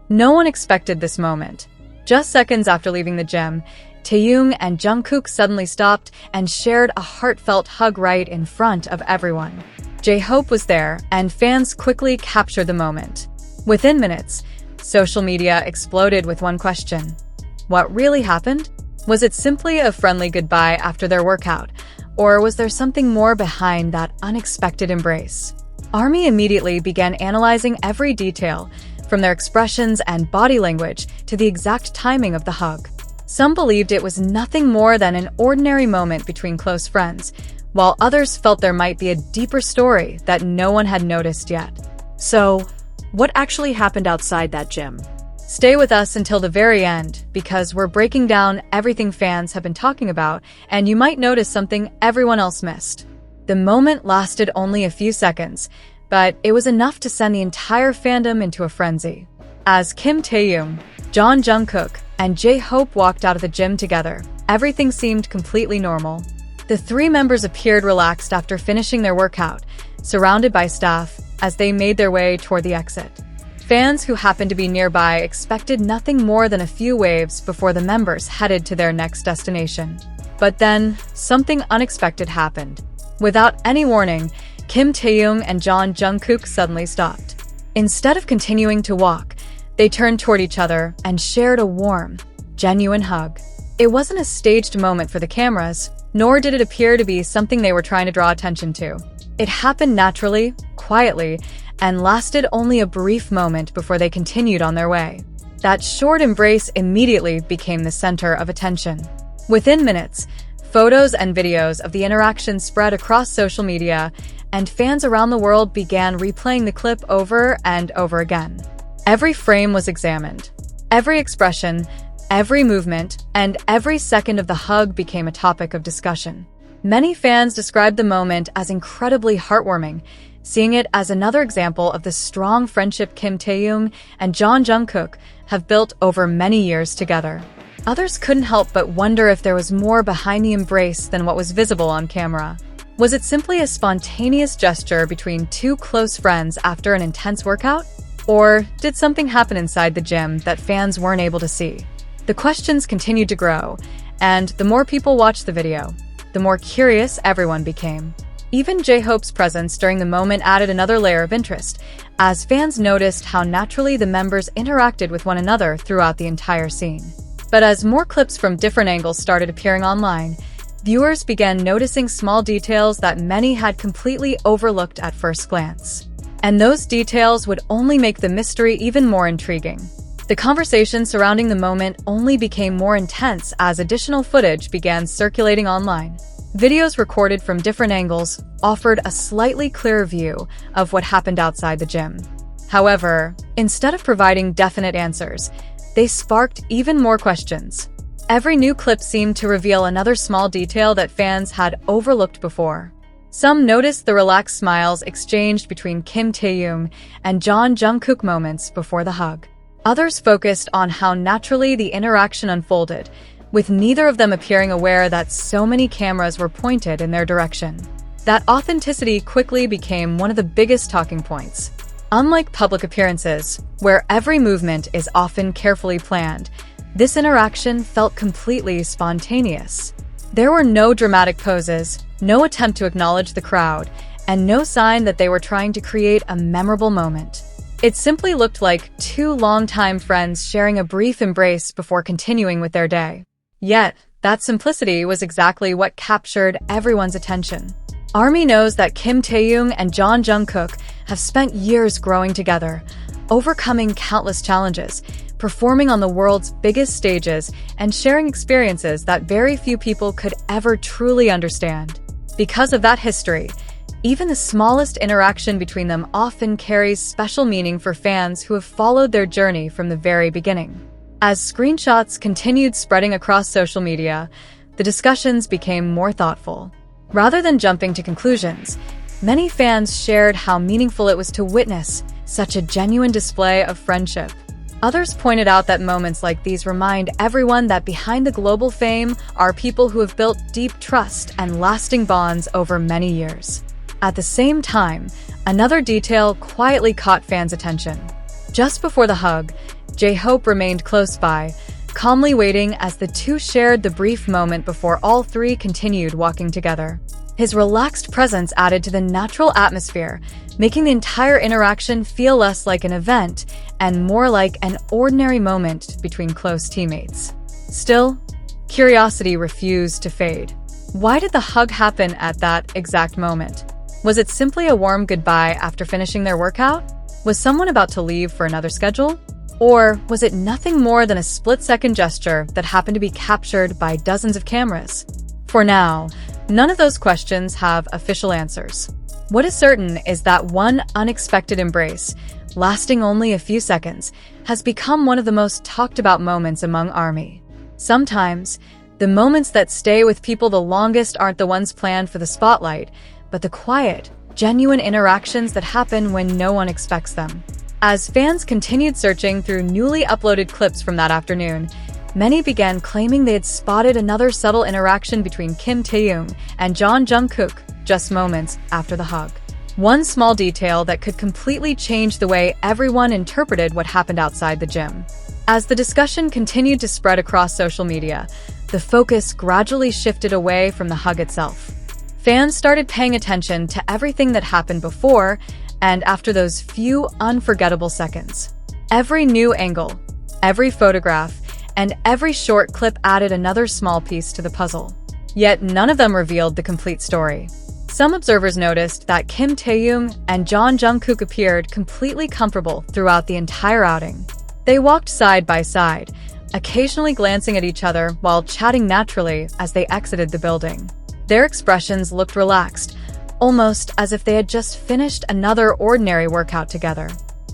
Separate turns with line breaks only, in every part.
No one expected this moment. Just seconds after leaving the gym, Taehyung and Jungkook suddenly stopped and shared a heartfelt hug right in front of everyone. J-Hope was there, and fans quickly captured the moment. Within minutes, social media exploded with one question. What really happened? Was it simply a friendly goodbye after their workout, or was there something more behind that unexpected embrace? ARMY immediately began analyzing every detail, from their expressions and body language to the exact timing of the hug. Some believed it was nothing more than an ordinary moment between close friends, while others felt there might be a deeper story that no one had noticed yet.
So, what actually happened outside that gym?
Stay with us until the very end, because we're breaking down everything fans have been talking about, and you might notice something everyone else missed. The moment lasted only a few seconds, but it was enough to send the entire fandom into a frenzy. As Kim Taehyung, Jeon Jungkook, and J-Hope walked out of the gym together, everything seemed completely normal. The three members appeared relaxed after finishing their workout, surrounded by staff, as they made their way toward the exit. Fans who happened to be nearby expected nothing more than a few waves before the members headed to their next destination. But then, something unexpected happened. Without any warning, Kim Taehyung and Jeon Jungkook suddenly stopped. Instead of continuing to walk, they turned toward each other and shared a warm, genuine hug. It wasn't a staged moment for the cameras, nor did it appear to be something they were trying to draw attention to. It happened naturally, quietly, and lasted only a brief moment before they continued on their way. That short embrace immediately became the center of attention. Within minutes, photos and videos of the interaction spread across social media, and fans around the world began replaying the clip over and over again. Every frame was examined. Every expression, every movement, and every second of the hug became a topic of discussion. Many fans described the moment as incredibly heartwarming, seeing it as another example of the strong friendship Kim Taehyung and Jeon Jungkook have built over many years together. Others couldn't help but wonder if there was more behind the embrace than what was visible on camera. Was it simply a spontaneous gesture between two close friends after an intense workout? Or did something happen inside the gym that fans weren't able to see? The questions continued to grow, and the more people watched the video, the more curious everyone became. Even J-Hope's presence during the moment added another layer of interest, as fans noticed how naturally the members interacted with one another throughout the entire scene. But as more clips from different angles started appearing online, viewers began noticing small details that many had completely overlooked at first glance. And those details would only make the mystery even more intriguing. The conversation surrounding the moment only became more intense as additional footage began circulating online. Videos recorded from different angles offered a slightly clearer view of what happened outside the gym. However, instead of providing definite answers, they sparked even more questions. Every new clip seemed to reveal another small detail that fans had overlooked before. Some noticed the relaxed smiles exchanged between Kim Taehyung and Jeon Jungkook moments before the hug. Others focused on how naturally the interaction unfolded, with neither of them appearing aware that so many cameras were pointed in their direction. That authenticity quickly became one of the biggest talking points. Unlike public appearances, where every movement is often carefully planned, this interaction felt completely spontaneous. There were no dramatic poses, no attempt to acknowledge the crowd, and no sign that they were trying to create a memorable moment. It simply looked like two longtime friends sharing a brief embrace before continuing with their day. Yet, that simplicity was exactly what captured everyone's attention. ARMY knows that Kim Taehyung and Jeon Jungkook have spent years growing together, overcoming countless challenges, performing on the world's biggest stages, and sharing experiences that very few people could ever truly understand. Because of that history, even the smallest interaction between them often carries special meaning for fans who have followed their journey from the very beginning. As screenshots continued spreading across social media, the discussions became more thoughtful. Rather than jumping to conclusions, many fans shared how meaningful it was to witness such a genuine display of friendship. Others pointed out that moments like these remind everyone that behind the global fame are people who have built deep trust and lasting bonds over many years. At the same time, another detail quietly caught fans' attention. Just before the hug, J-Hope remained close by, calmly waiting as the two shared the brief moment before all three continued walking together. His relaxed presence added to the natural atmosphere, making the entire interaction feel less like an event and more like an ordinary moment between close teammates. Still, curiosity refused to fade. Why did the hug happen at that exact moment? Was it simply a warm goodbye after finishing their workout? Was someone about to leave for another schedule? Or was it nothing more than a split-second gesture that happened to be captured by dozens of cameras? For now, none of those questions have official answers. What is certain is that one unexpected embrace, lasting only a few seconds, has become one of the most talked about moments among ARMY. Sometimes, the moments that stay with people the longest aren't the ones planned for the spotlight, but the quiet, genuine interactions that happen when no one expects them. As fans continued searching through newly uploaded clips from that afternoon, many began claiming they had spotted another subtle interaction between Kim Taehyung and Jeon Jungkook just moments after the hug. One small detail that could completely change the way everyone interpreted what happened outside the gym. As the discussion continued to spread across social media, the focus gradually shifted away from the hug itself. Fans started paying attention to everything that happened before and after those few unforgettable seconds. Every new angle, every photograph, and every short clip added another small piece to the puzzle. Yet none of them revealed the complete story. Some observers noticed that Kim Taehyung and Jeon Jungkook appeared completely comfortable throughout the entire outing. They walked side by side, occasionally glancing at each other while chatting naturally as they exited the building. Their expressions looked relaxed, almost as if they had just finished another ordinary workout together.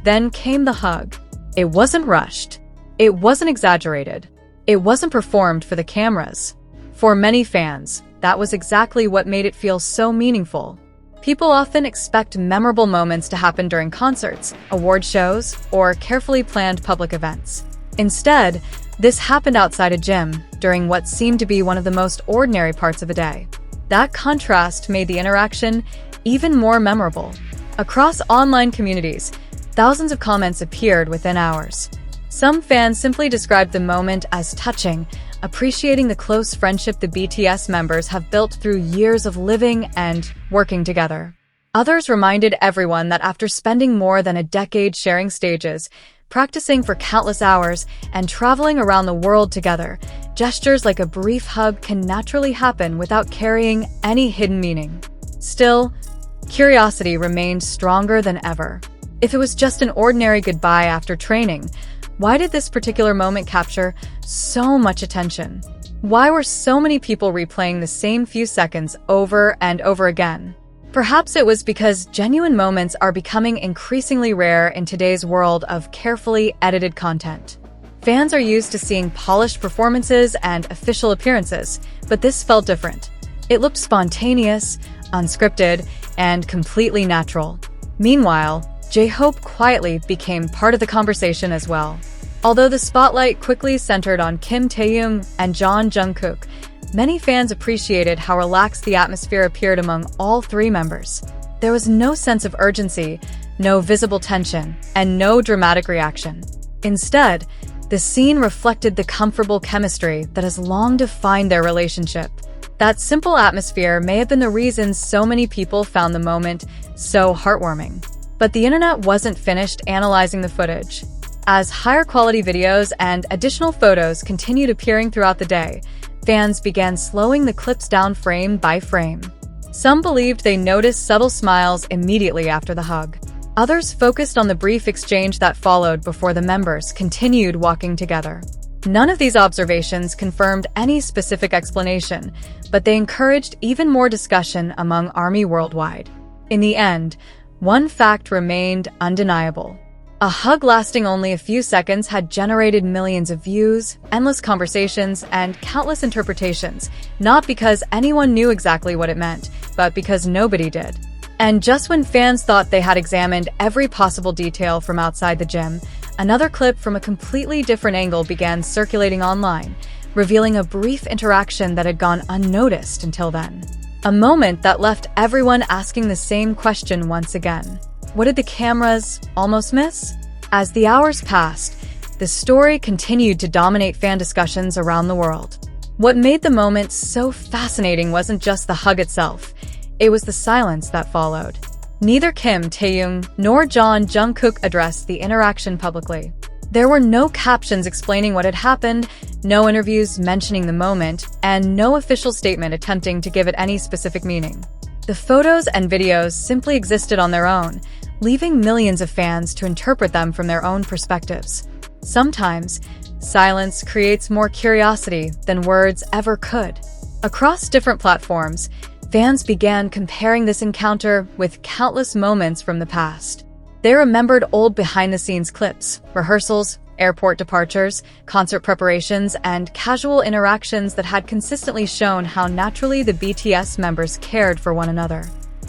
Then came the hug. It wasn't rushed. It wasn't exaggerated. It wasn't performed for the cameras. For many fans, that was exactly what made it feel so meaningful. People often expect memorable moments to happen during concerts, award shows, or carefully planned public events. Instead, this happened outside a gym during what seemed to be one of the most ordinary parts of the day. That contrast made the interaction even more memorable. Across online communities, thousands of comments appeared within hours. Some fans simply described the moment as touching, appreciating the close friendship the BTS members have built through years of living and working together. Others reminded everyone that after spending more than a decade sharing stages, practicing for countless hours, and traveling around the world together, gestures like a brief hug can naturally happen without carrying any hidden meaning. Still, curiosity remained stronger than ever. If it was just an ordinary goodbye after training, why did this particular moment capture so much attention? Why were so many people replaying the same few seconds over and over again? Perhaps it was because genuine moments are becoming increasingly rare in today's world of carefully edited content. Fans are used to seeing polished performances and official appearances, but this felt different. It looked spontaneous, unscripted, and completely natural. Meanwhile, J-Hope quietly became part of the conversation as well. Although the spotlight quickly centered on Kim Taehyung and Jeon Jungkook, many fans appreciated how relaxed the atmosphere appeared among all three members. There was no sense of urgency, no visible tension, and no dramatic reaction. Instead, the scene reflected the comfortable chemistry that has long defined their relationship. That simple atmosphere may have been the reason so many people found the moment so heartwarming. But the internet wasn't finished analyzing the footage. As higher quality videos and additional photos continued appearing throughout the day, fans began slowing the clips down frame by frame. Some believed they noticed subtle smiles immediately after the hug. Others focused on the brief exchange that followed before the members continued walking together. None of these observations confirmed any specific explanation, but they encouraged even more discussion among ARMY worldwide. In the end, one fact remained undeniable. A hug lasting only a few seconds had generated millions of views, endless conversations, and countless interpretations, not because anyone knew exactly what it meant, but because nobody did. And just when fans thought they had examined every possible detail from outside the gym, another clip from a completely different angle began circulating online, revealing a brief interaction that had gone unnoticed until then. A moment that left everyone asking the same question once again. What did the cameras almost miss? As the hours passed, the story continued to dominate fan discussions around the world. What made the moment so fascinating wasn't just the hug itself, it was the silence that followed. Neither Kim Taehyung nor Jeon Jungkook addressed the interaction publicly. There were no captions explaining what had happened, no interviews mentioning the moment, and no official statement attempting to give it any specific meaning. The photos and videos simply existed on their own, leaving millions of fans to interpret them from their own perspectives. Sometimes, silence creates more curiosity than words ever could. Across different platforms, fans began comparing this encounter with countless moments from the past. They remembered old behind-the-scenes clips, rehearsals, airport departures, concert preparations, and casual interactions that had consistently shown how naturally the BTS members cared for one another.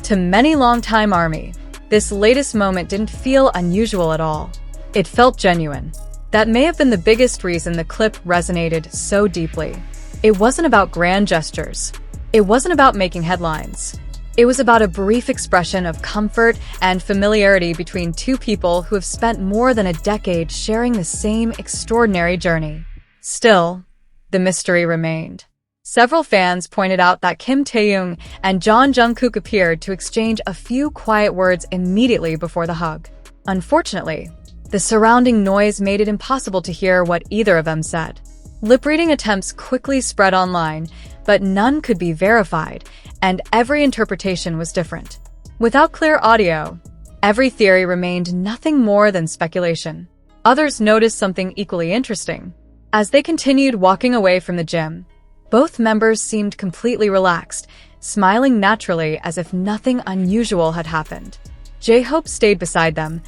To many longtime ARMY, this latest moment didn't feel unusual at all. It felt genuine. That may have been the biggest reason the clip resonated so deeply. It wasn't about grand gestures. It wasn't about making headlines. It was about a brief expression of comfort and familiarity between two people who have spent more than a decade sharing the same extraordinary journey. Still, the mystery remained. Several fans pointed out that Kim Taehyung and Jeon Jungkook appeared to exchange a few quiet words immediately before the hug. Unfortunately, the surrounding noise made it impossible to hear what either of them said. Lip-reading attempts quickly spread online, but none could be verified, and every interpretation was different. Without clear audio, every theory remained nothing more than speculation. Others noticed something equally interesting. As they continued walking away from the gym, both members seemed completely relaxed, smiling naturally as if nothing unusual had happened. J-Hope stayed beside them,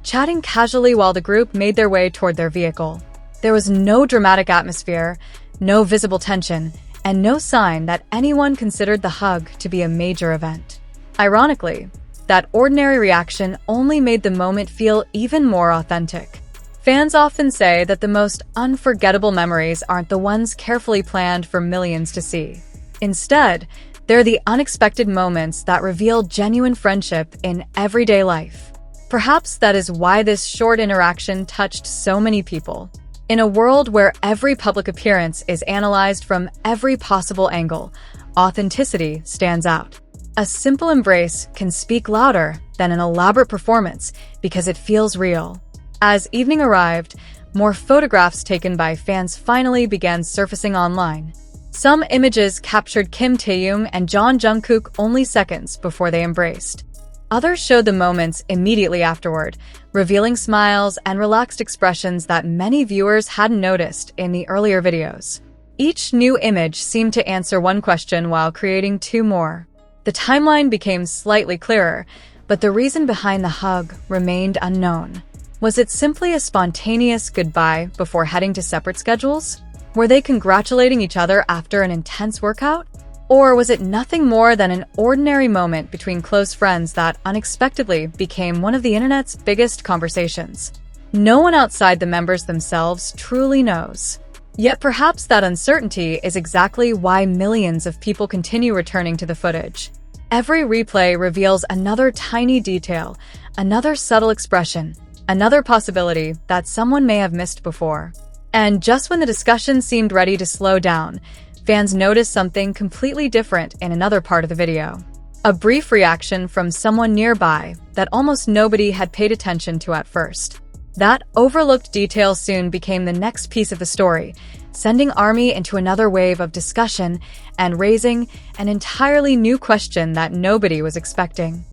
chatting casually while the group made their way toward their vehicle. There was no dramatic atmosphere, no visible tension, and no sign that anyone considered the hug to be a major event. Ironically, that ordinary reaction only made the moment feel even more authentic. Fans often say that the most unforgettable memories aren't the ones carefully planned for millions to see. Instead, they're the unexpected moments that reveal genuine friendship in everyday life. Perhaps that is why this short interaction touched so many people. In a world where every public appearance is analyzed from every possible angle, authenticity stands out. A simple embrace can speak louder than an elaborate performance because it feels real. As evening arrived, more photographs taken by fans finally began surfacing online. Some images captured Kim Taehyung and Jeon Jungkook only seconds before they embraced. Others showed the moments immediately afterward, revealing smiles and relaxed expressions that many viewers hadn't noticed in the earlier videos. Each new image seemed to answer one question while creating two more. The timeline became slightly clearer, but the reason behind the hug remained unknown. Was it simply a spontaneous goodbye before heading to separate schedules? Were they congratulating each other after an intense workout? Or was it nothing more than an ordinary moment between close friends that unexpectedly became one of the internet's biggest conversations? No one outside the members themselves truly knows. Yet perhaps that uncertainty is exactly why millions of people continue returning to the footage. Every replay reveals another tiny detail, another subtle expression, another possibility that someone may have missed before. And just when the discussion seemed ready to slow down, fans noticed something completely different in another part of the video. A brief reaction from someone nearby that almost nobody had paid attention to at first. That overlooked detail soon became the next piece of the story, sending ARMY into another wave of discussion and raising an entirely new question that nobody was expecting.